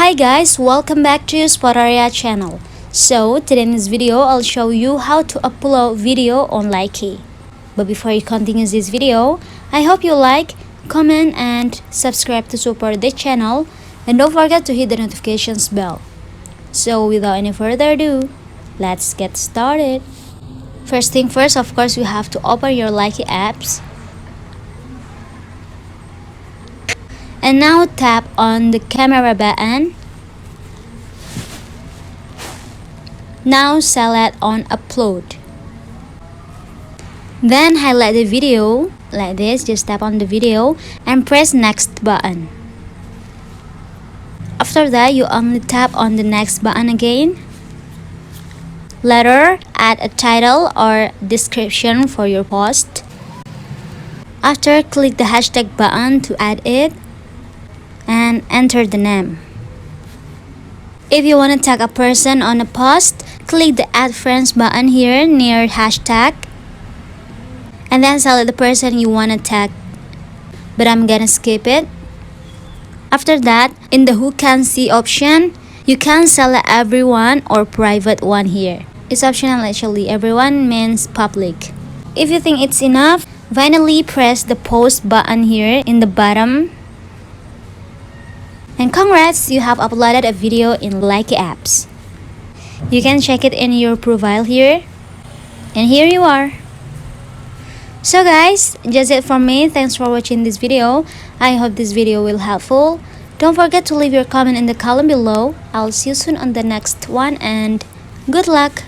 Hi guys, welcome back to Spotaria channel. So today in this video, I'll show you how to upload video on Likee. But before you continue this video, I hope you like, comment and subscribe to support the channel, and don't forget to hit the notifications bell. So without any further ado, let's get started. First thing first, of course, you have to open your Likee apps. And now tap on the camera button. Now select on upload. Then highlight the video like this, just tap on the video and press next button. After that, you only tap on the next button again. Later, add a title or description for your post. After, click the hashtag button to add it and enter the name. If you want to tag a person on a post, click the add friends button here near hashtag and then select the person you want to tag, but I'm gonna skip it. After that, in the who can see option, you can select everyone or private one here. It's optional actually, everyone means public. If you think it's enough, finally press the post button here in the bottom. And congrats, you have uploaded a video in Likee apps. You can check it in your profile here. And here you are. So guys, just it from me. Thanks for watching this video. I hope this video will helpful. Don't forget to leave your comment in the column below. I'll see you soon on the next one and good luck.